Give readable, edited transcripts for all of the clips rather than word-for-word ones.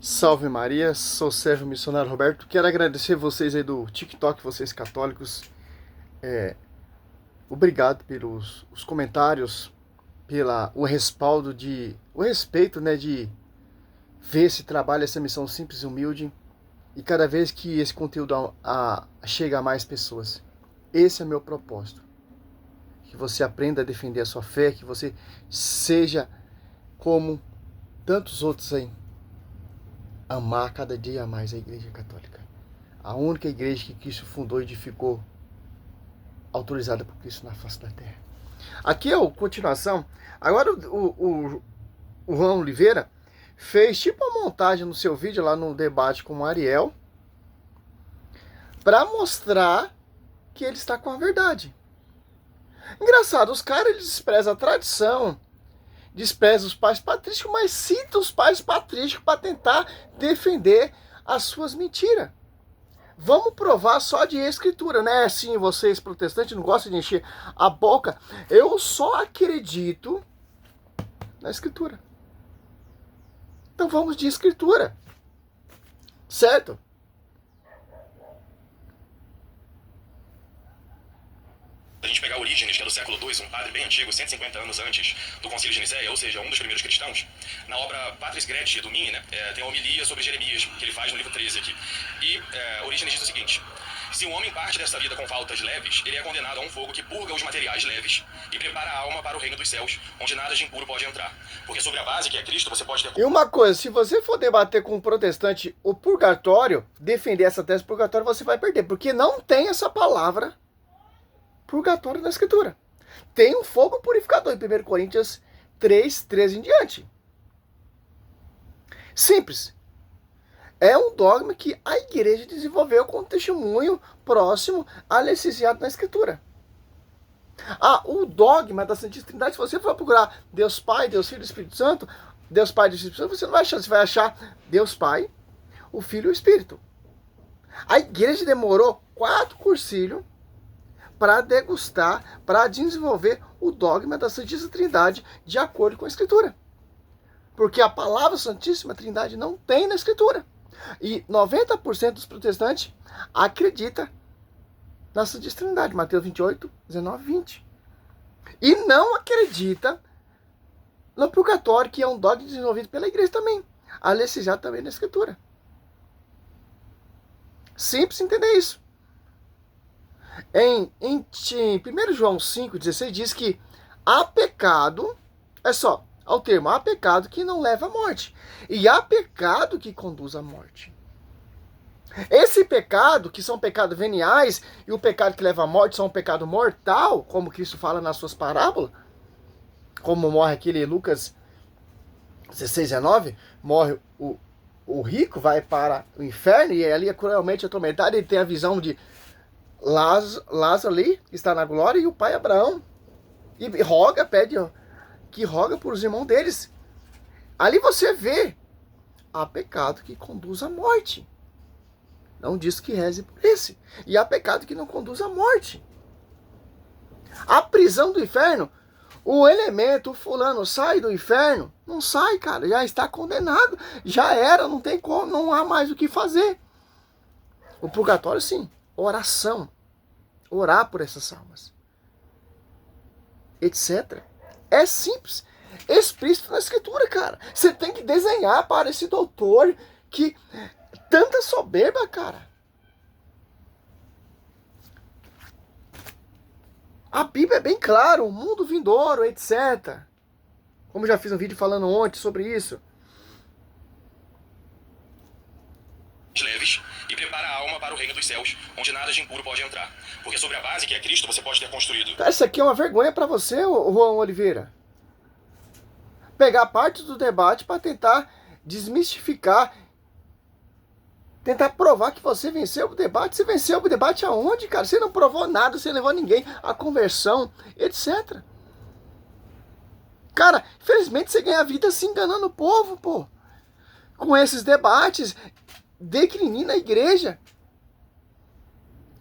Salve Maria, sou o servo missionário Roberto. Quero agradecer vocês aí do TikTok, vocês católicos. Obrigado pelos os comentários, pela o respaldo o respeito, né, de ver esse trabalho, essa missão simples e humilde. E cada vez que esse conteúdo chega a mais pessoas. Esse é o meu propósito. Que você aprenda a defender a sua fé, que você seja como tantos outros aí. Amar cada dia mais a Igreja Católica. A única igreja que Cristo fundou e edificou, autorizada por Cristo na face da terra. Aqui é a continuação. Agora o Juan Oliveira fez tipo uma montagem no seu vídeo lá no debate com o Ariel para mostrar que ele está com a verdade. Engraçado, os caras eles desprezam a tradição, despreza os pais patrísticos, mas cita os pais patrísticos para tentar defender as suas mentiras. Vamos provar só de escritura, né? Sim, vocês protestantes não gostam de encher a boca. Eu só acredito na escritura. Então vamos de escritura. Certo? A gente pegar Orígenes, que é do século II, um padre bem antigo, 150 anos antes do Concílio de Nicéia, ou seja, um dos primeiros cristãos, na obra Patris Greci, do Mini, né, tem a homilia sobre Jeremias, que ele faz no livro 13 aqui. E Orígenes diz o seguinte: se um homem parte desta vida com faltas leves, ele é condenado a um fogo que purga os materiais leves e prepara a alma para o reino dos céus, onde nada de impuro pode entrar. Porque sobre a base, que é Cristo, você pode ter... E uma coisa, se você for debater com um protestante o purgatório, defender essa tese purgatório, você vai perder, porque não tem essa palavra purgatório na escritura. Tem um fogo purificador em 1 Coríntios 3, 13 em diante. Simples. É um dogma que a igreja desenvolveu com um testemunho próximo a licenciado na escritura. O dogma da Santíssima Trindade, se você for procurar Deus Pai, Deus Filho e Espírito Santo, Deus Pai e Deus Espírito Santo, você não vai achar, você vai achar Deus Pai, o Filho e o Espírito. A igreja demorou 4 cursilhos para degustar, para desenvolver o dogma da Santíssima Trindade de acordo com a Escritura. Porque a palavra Santíssima Trindade não tem na Escritura. E 90% dos protestantes acredita na Santíssima Trindade, Mateus 28, 19, 20. E não acredita no purgatório, que é um dogma desenvolvido pela igreja também. Alessijado também na Escritura. Simples entender isso. Em 1 João 5,16 diz que há pecado, ao termo, há pecado que não leva à morte. E há pecado que conduz à morte. Esse pecado, que são pecados veniais, e o pecado que leva à morte são um pecado mortal, como Cristo fala nas suas parábolas, como morre aquele Lucas 16, 19, morre o rico, vai para o inferno, e ali é cruelmente atormentado, ele tem a visão de Lázaro ali, que está na glória, e o pai Abraão. E roga por os irmãos deles. Ali você vê, há pecado que conduz à morte. Não diz que reze por esse. E há pecado que não conduz à morte. A prisão do inferno, o elemento, o fulano sai do inferno, não sai, cara, já está condenado, já era, não tem como, não há mais o que fazer. O purgatório, sim. Oração, orar por essas almas, etc. É simples, explícito na escritura, cara. Você tem que desenhar para esse doutor que tanta soberba, cara. A Bíblia é bem clara, o mundo vindouro, etc. Como já fiz um vídeo falando ontem sobre isso. leves e prepara a alma para o reino dos céus, onde nada de impuro pode entrar. Porque sobre a base, que é Cristo, você pode ter construído. Cara, isso aqui é uma vergonha para você, Juan Oliveira. Pegar parte do debate para tentar desmistificar, tentar provar que você venceu o debate. Você venceu o debate aonde, cara? Você não provou nada, você não levou ninguém à conversão, etc. Cara, infelizmente você ganha a vida se enganando o povo, pô. Com esses debates, declinando a igreja.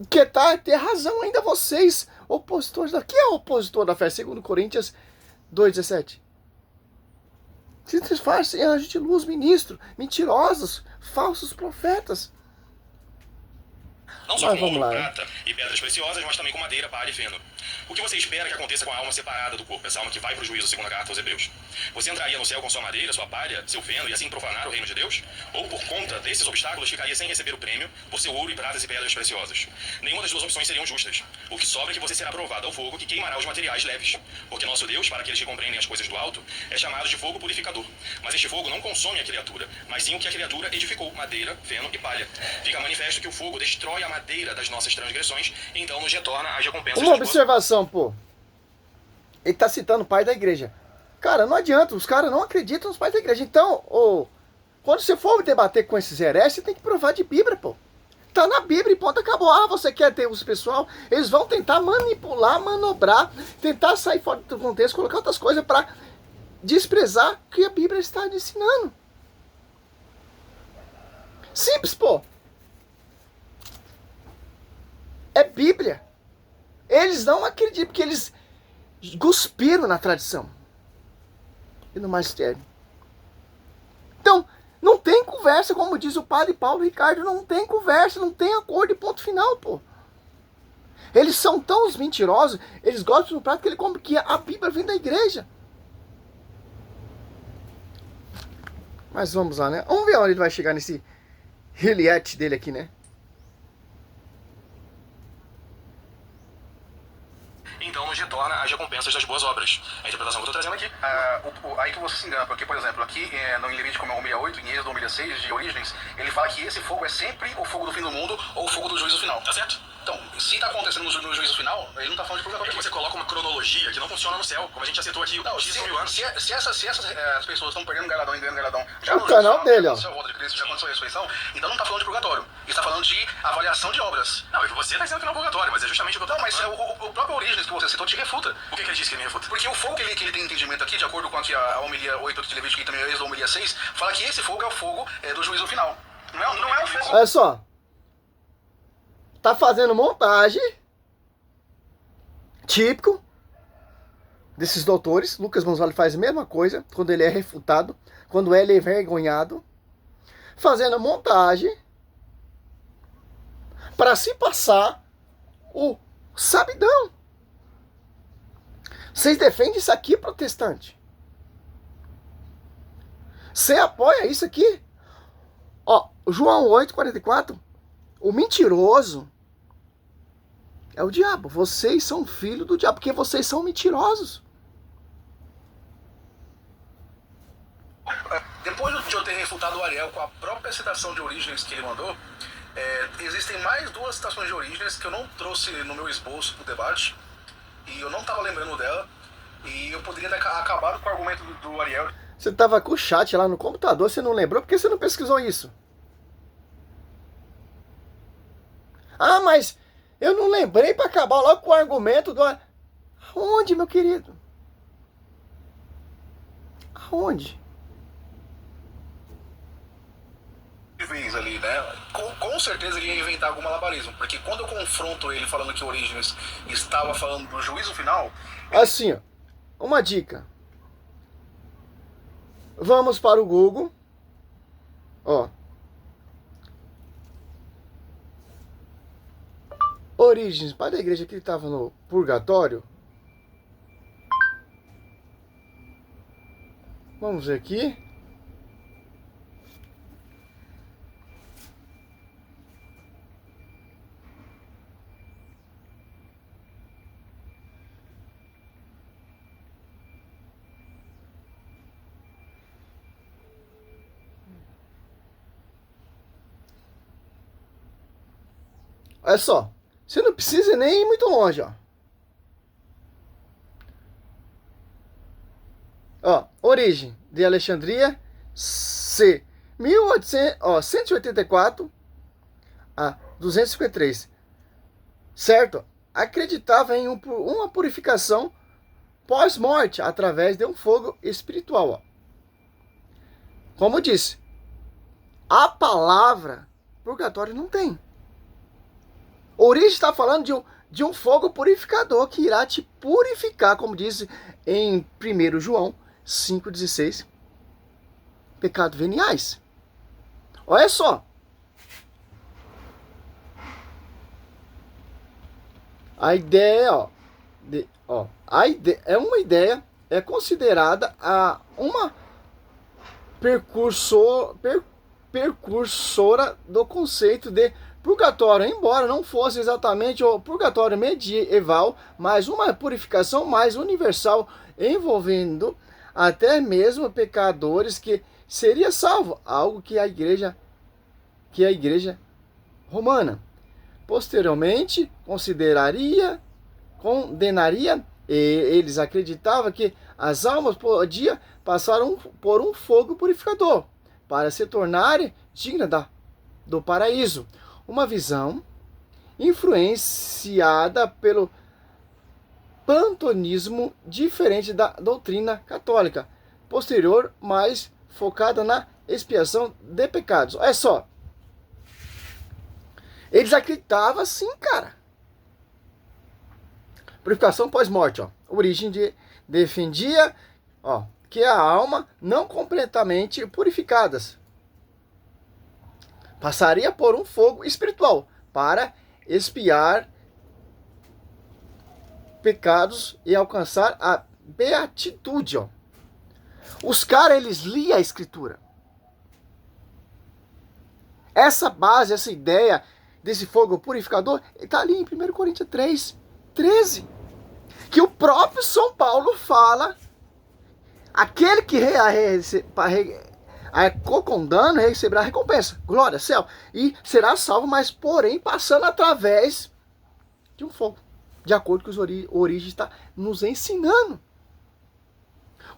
Que ter razão ainda vocês, opositores da... Quem é o opositor da fé? Segundo Coríntios 2,17. Se disfarçam em anjos de luz, ministros, mentirosos, falsos profetas. Não só Mas com vamos ouro, lá, né? prata e pedras preciosas, mas também com madeira, palha e feno. O que você espera que aconteça com a alma separada do corpo, essa alma que vai para o juízo, segundo a carta aos Hebreus? Você entraria no céu com sua madeira, sua palha, seu feno e assim profanar o reino de Deus? Ou por conta desses obstáculos ficaria sem receber o prêmio por seu ouro e pratas e pedras preciosas? Nenhuma das duas opções seriam justas. O que sobra é que você será provado ao fogo que queimará os materiais leves. Porque nosso Deus, para aqueles que compreendem as coisas do alto, é chamado de fogo purificador. Mas este fogo não consome a criatura, mas sim o que a criatura edificou, madeira, feno e palha. Fica manifesto que o fogo destrói a madeira das nossas transgressões e então nos retorna as recompensas Uma das boas. observação, pô. Ele tá citando o pai da igreja. Cara, não adianta, os caras não acreditam nos pais da igreja. Então, quando você for debater com esses hereges, você tem que provar de Bíblia, pô. Tá na Bíblia e ponto, acabou. Ah, você quer ter os pessoal? Eles vão tentar manipular, manobrar, tentar sair fora do contexto, colocar outras coisas pra desprezar o que a Bíblia está ensinando. Simples, pô. É Bíblia. Eles não acreditam, porque eles cuspiram na tradição e no magistério. Então, não tem conversa, como diz o padre Paulo Ricardo, não tem conversa, não tem acordo e ponto final, pô. Eles são tão os mentirosos, eles gostam do prato que ele come, que a Bíblia vem da igreja. Mas vamos lá, né? Vamos ver onde ele vai chegar nesse reliete dele aqui, né? Então nos retorna as recompensas das boas obras. A interpretação que eu estou trazendo aqui. Aí que você se engana, porque, por exemplo, aqui no Levítico 1:8, em Êxodo 1:6, de Origens, ele fala que esse fogo é sempre o fogo do fim do mundo ou o fogo do juízo final. Tá certo? Então, se está acontecendo no juízo final, ele não está falando de É purgatório. que você coloca uma cronologia que não funciona no céu, como a gente já citou aqui, Não, X se mil anos. essas pessoas estão perdendo galadão e ganhando galadão já O no canal juízo dele, final, ó. já aconteceu a volta de Cristo, já aconteceu a ressurreição, então não está falando de purgatório. Ele está falando de avaliação de obras. Não, e você tá dizendo que não é purgatório, mas é justamente o que eu tô Não, mas falando. o próprio Origens que você citou te refuta. O que ele disse que ele me refuta? Porque o fogo que ele tem entendimento aqui, de acordo com aqui a homilia 8 de Levítico e também a Êxodo 1:6, fala que esse fogo é o fogo do juízo final. Não é o fogo. Olha só. Tá fazendo montagem. Típico desses doutores. Lucas Gonzalez faz a mesma coisa quando ele é refutado, quando ele é envergonhado, fazendo montagem para se passar o sabidão. Vocês defendem isso aqui, protestante? Você apoia isso aqui? Ó, João 8,44, o mentiroso é o diabo. Vocês são filhos do diabo, porque vocês são mentirosos. Depois de eu ter refutado o Ariel com a própria citação de Origens que ele mandou, existem mais duas citações de Origens que eu não trouxe no meu esboço do debate, e eu não estava lembrando dela, e eu poderia ter acabado com o argumento do Ariel. Você tava com o chat lá no computador, você não lembrou? Por que você não pesquisou isso? Ah, mas eu não lembrei para acabar logo com o argumento do... Aonde, meu querido? Aonde? Vez ali, né? Com certeza ele ia inventar algum malabarismo, porque quando eu confronto ele falando que Origens estava falando do juízo final... Assim, ó, uma dica. Vamos para o Google. Ó. Origens, pai da igreja que ele estava no purgatório. Vamos ver aqui. Olha só, você não precisa nem ir muito longe, ó. Ó, origem de Alexandria, C. 184 a 253. Certo? Acreditava em uma purificação pós-morte através de um fogo espiritual, ó. Como eu disse, a palavra purgatório não tem. Origens está falando de um fogo purificador que irá te purificar, como diz em 1 João 5,16. pecados veniais. Olha só. A ideia, é uma ideia, é considerada uma precursora do conceito de purgatório, embora não fosse exatamente o purgatório medieval, mas uma purificação mais universal, envolvendo até mesmo pecadores que seria salvo, algo que a igreja romana posteriormente condenaria, e eles acreditavam que as almas podiam passar por um fogo purificador para se tornarem dignas do paraíso. Uma visão influenciada pelo pantonismo diferente da doutrina católica posterior, mais focada na expiação de pecados. Olha só. Eles acreditavam assim, cara. Purificação pós-morte, ó. Origem defendia, ó, que a alma não completamente purificadas passaria por um fogo espiritual para expiar pecados e alcançar a beatitude, ó. Os caras, eles liam a escritura. Essa base, essa ideia desse fogo purificador está ali em 1 Coríntios 3:13, que o próprio São Paulo fala: aquele que com dano receberá recompensa, glória, céu, e será salvo, mas porém passando através de um fogo, de acordo com os Origens está nos ensinando.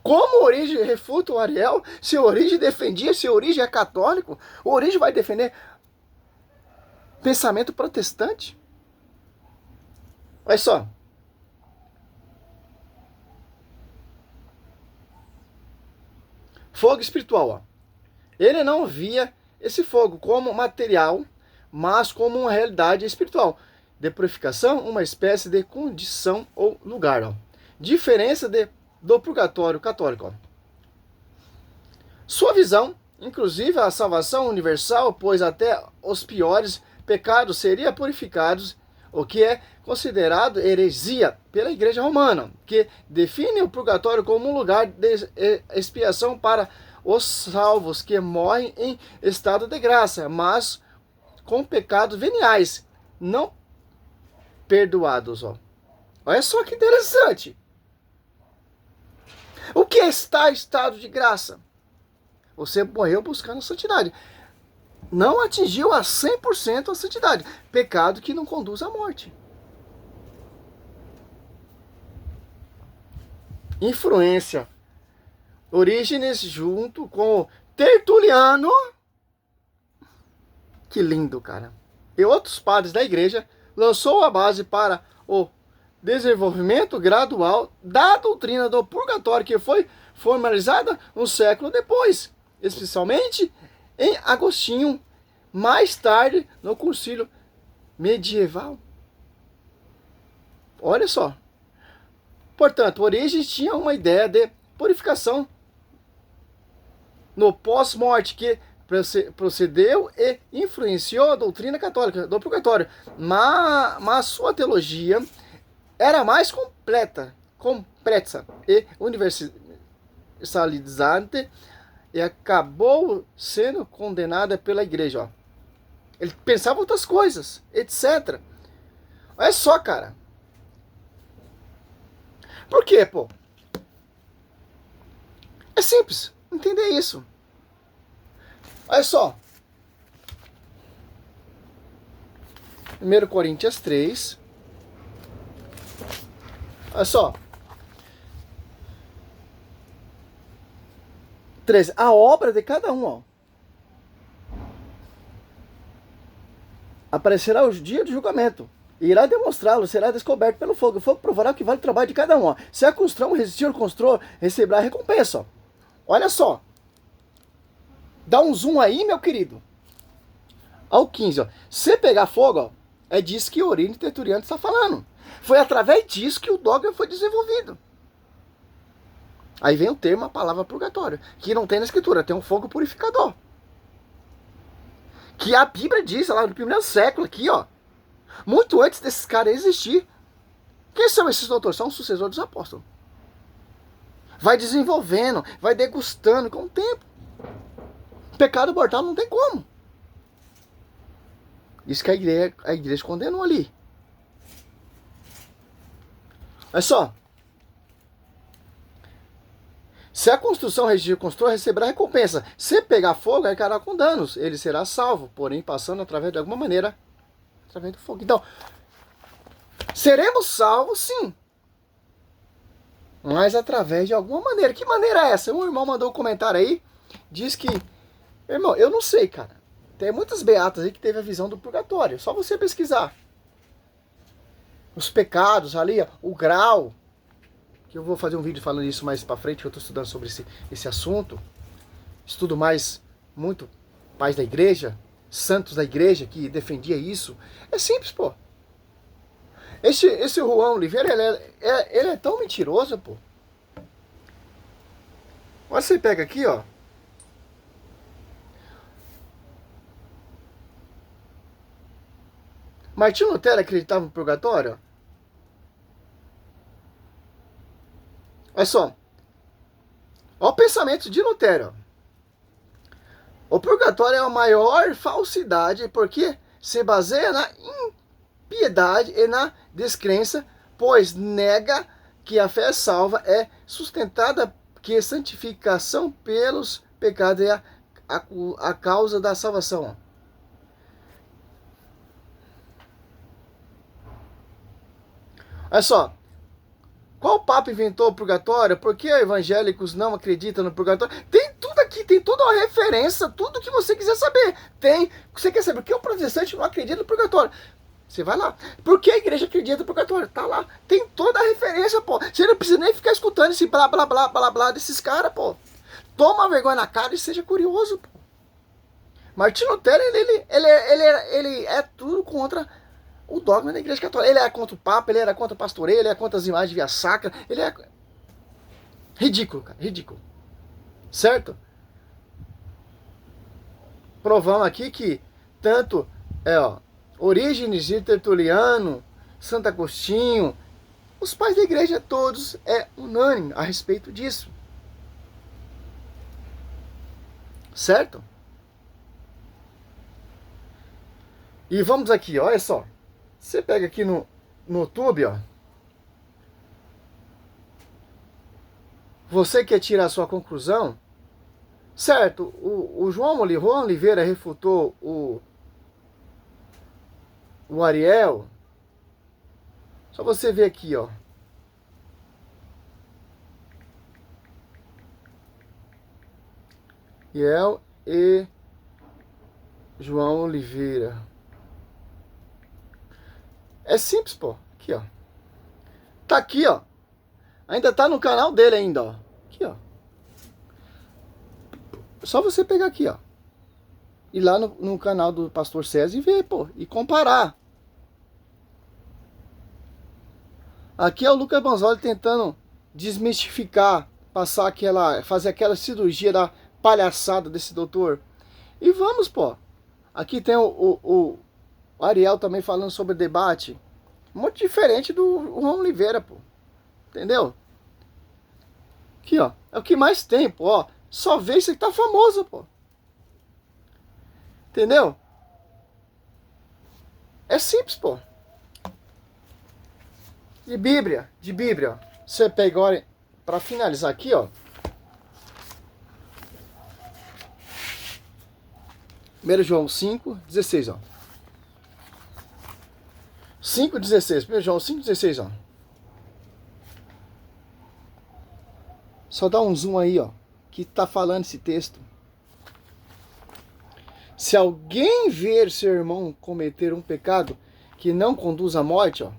Como Origem refuta o Ariel, se Origem defendia, se Origem é católico, Origem vai defender pensamento protestante? Olha só. Fogo espiritual, ó. Ele não via esse fogo como material, mas como uma realidade espiritual de purificação, uma espécie de condição ou lugar, ó. Diferença do purgatório católico, ó. Sua visão, inclusive a salvação universal, pois até os piores pecados seriam purificados, o que é considerado heresia pela Igreja Romana, que define o purgatório como um lugar de expiação para os salvos que morrem em estado de graça, mas com pecados veniais, não perdoados. Ó. Olha só que interessante. O que está em estado de graça? Você morreu buscando santidade. Não atingiu a 100% a santidade. Pecado que não conduz à morte. Influência. Orígenes junto com Tertuliano. Que lindo, cara. E outros padres da igreja lançou a base para o desenvolvimento gradual da doutrina do purgatório, que foi formalizada um século depois, especialmente em Agostinho, mais tarde no concílio medieval. Olha só. Portanto, Orígenes tinha uma ideia de purificação no pós-morte que procedeu e influenciou a doutrina católica do purgatório, mas sua teologia era mais completa e universalizante e acabou sendo condenada pela igreja. Ó. Ele pensava outras coisas, etc. Olha só, cara. Por quê, pô? É simples entender isso. Olha só. 1 Coríntios 3. Olha só. 13. A obra de cada um, ó. Aparecerá o dia do julgamento. E irá demonstrá-lo, será descoberto pelo fogo. O fogo provará o que vale o trabalho de cada um. Ó. Se a construção resistir ao construtor, receberá a recompensa. Ó. Olha só. Dá um zoom aí, meu querido. Ao 15, ó. Se pegar fogo, ó, é disso que Origem Tertuliano está falando. Foi através disso que o dogma foi desenvolvido. Aí vem o termo, a palavra purgatório, que não tem na escritura, tem um fogo purificador. Que a Bíblia diz lá no primeiro século aqui, ó, muito antes desses caras existir. Quem são esses doutores? São os sucessores dos apóstolos. Vai desenvolvendo, vai degustando com o tempo. Pecado mortal não tem como. Isso que a igreja condenou ali. Olha só. Se a construção reconstrói, receberá recompensa. Se pegar fogo, arcará com danos. Ele será salvo, porém passando através de alguma maneira, através do fogo. Então, seremos salvos, sim. Mas através de alguma maneira. Que maneira é essa? Um irmão mandou um comentário aí. Diz que... Irmão, eu não sei, cara. Tem muitas beatas aí que teve a visão do purgatório. Só você pesquisar. Os pecados ali, o grau. Que eu vou fazer um vídeo falando isso mais pra frente. Que eu tô estudando sobre esse assunto. Estudo mais muito pais da igreja. Santos da igreja que defendia isso. É simples, pô. Esse João Oliveira, ele é tão mentiroso, pô. Olha, você pega aqui, ó. Martinho Lutero acreditava no purgatório? Olha só. Olha o pensamento de Lutero. O purgatório é a maior falsidade porque se baseia na impiedade e na descrença, pois nega que a fé salva é sustentada, que santificação pelos pecados é a causa da salvação. Olha só, qual Papa inventou o purgatório? Por que evangélicos não acreditam no purgatório? Tem tudo aqui, tem toda a referência, tudo que você quiser saber. Tem. Você quer saber por que o protestante não acredita no purgatório? Você vai lá. Por que a igreja acredita no purgatório? Tá lá. Tem toda a referência, pô. Você não precisa nem ficar escutando esse blá blá blá blá blá desses caras, pô. Toma vergonha na cara e seja curioso, pô. Martinho Lutero, ele é tudo contra o dogma da igreja católica. Ele era contra o Papa, ele era contra o pastoreio, ele era contra as imagens via sacra. Ele é ridículo, cara. Ridículo. Certo? Provamos aqui que tanto, Orígenes e Tertuliano, Santo Agostinho, os pais da igreja todos é unânime a respeito disso. Certo? E vamos aqui, olha só. Você pega aqui no YouTube, ó. Você quer tirar a sua conclusão? Certo, o João Oliveira refutou o Ariel. Só você ver aqui, ó. Ariel e João Oliveira. É simples, pô. Aqui, ó. Tá aqui, ó. Ainda tá no canal dele ainda, ó. Aqui, ó. Só você pegar aqui, ó. Ir lá no canal do Pastor César e ver, pô. E comparar. Aqui é o Lucas Banzoli tentando desmistificar, fazer aquela cirurgia da palhaçada desse doutor. E vamos, pô. Aqui tem o Ariel também falando sobre debate. Muito diferente do João Oliveira, pô. Entendeu? Aqui, ó. É o que mais tem, pô. Ó. Só vê isso que tá famoso, pô. Entendeu? É simples, pô. De Bíblia, ó. Você pega agora, pra finalizar aqui, ó. 1 João 5,16, ó. 5,16. 1 João 5,16, ó. Só dá um zoom aí, ó. Que tá falando esse texto. Se alguém ver seu irmão cometer um pecado que não conduz à morte, ó.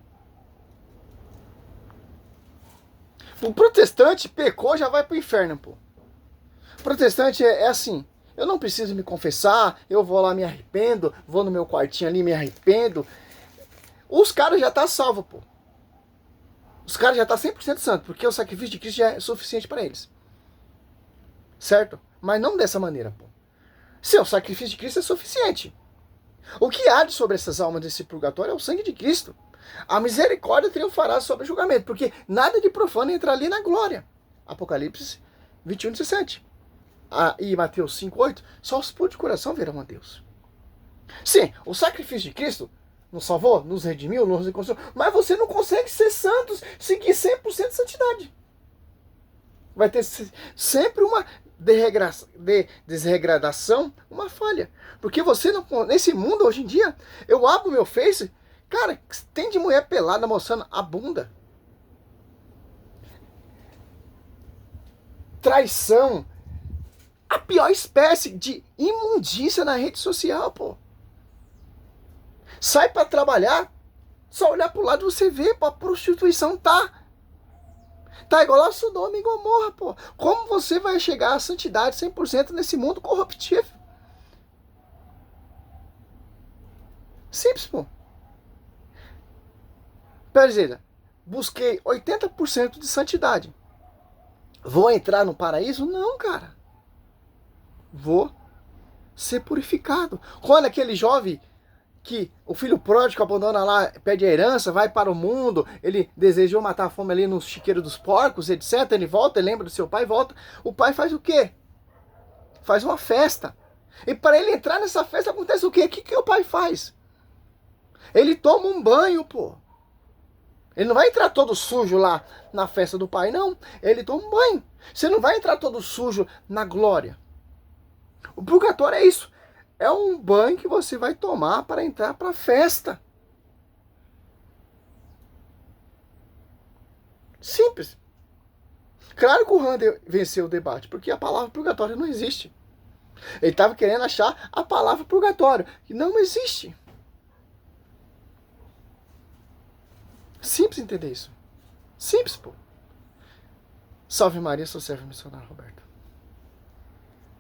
O protestante pecou, já vai pro inferno, pô. O protestante é assim. Eu não preciso me confessar, eu vou lá, me arrependo, vou no meu quartinho ali, me arrependo. Os caras já tá salvo, pô. Os caras já tá 100% santo, porque o sacrifício de Cristo já é suficiente para eles. certo? Mas não dessa maneira, pô. Seu sacrifício de Cristo é suficiente. O que há de sobre essas almas desse purgatório é o sangue de Cristo. A misericórdia triunfará sobre o julgamento, porque nada de profano entra ali na glória. Apocalipse 21:17. E Mateus 5:8. Só os puros de coração verão a Deus. Sim, o sacrifício de Cristo nos salvou, nos redimiu, nos reconciliou, mas você não consegue ser santos, seguir 100% de santidade. Vai ter sempre uma desregradação, uma falha. Porque você, não, nesse mundo hoje em dia, eu abro meu Face, cara, tem de mulher pelada mostrando a bunda. Traição. A pior espécie de imundícia na rede social, pô. Sai pra trabalhar, só olhar pro lado você vê, pô, a prostituição tá igual a Sodoma e Gomorra, pô. Como você vai chegar à santidade 100% nesse mundo corruptível? Simples, pô. Quer dizer, busquei 80% de santidade. Vou entrar no paraíso? Não, cara. Vou ser purificado. Quando aquele jovem que o filho pródigo abandona lá, pede a herança, vai para o mundo, ele desejou matar a fome ali no chiqueiro dos porcos, etc. Ele volta, ele lembra do seu pai, volta. O pai faz o quê? Faz uma festa. E para ele entrar nessa festa acontece o quê? O que o pai faz? Ele toma um banho, pô. Ele não vai entrar todo sujo lá na festa do pai, não. Ele toma um banho. Você não vai entrar todo sujo na glória. O purgatório é isso. É um banho que você vai tomar para entrar para a festa. Simples. Claro que o Rander venceu o debate, porque a palavra purgatório não existe. Ele estava querendo achar a palavra purgatório, que não existe. Simples entender isso. Simples, pô. Salve Maria, sou servo missionário Roberto.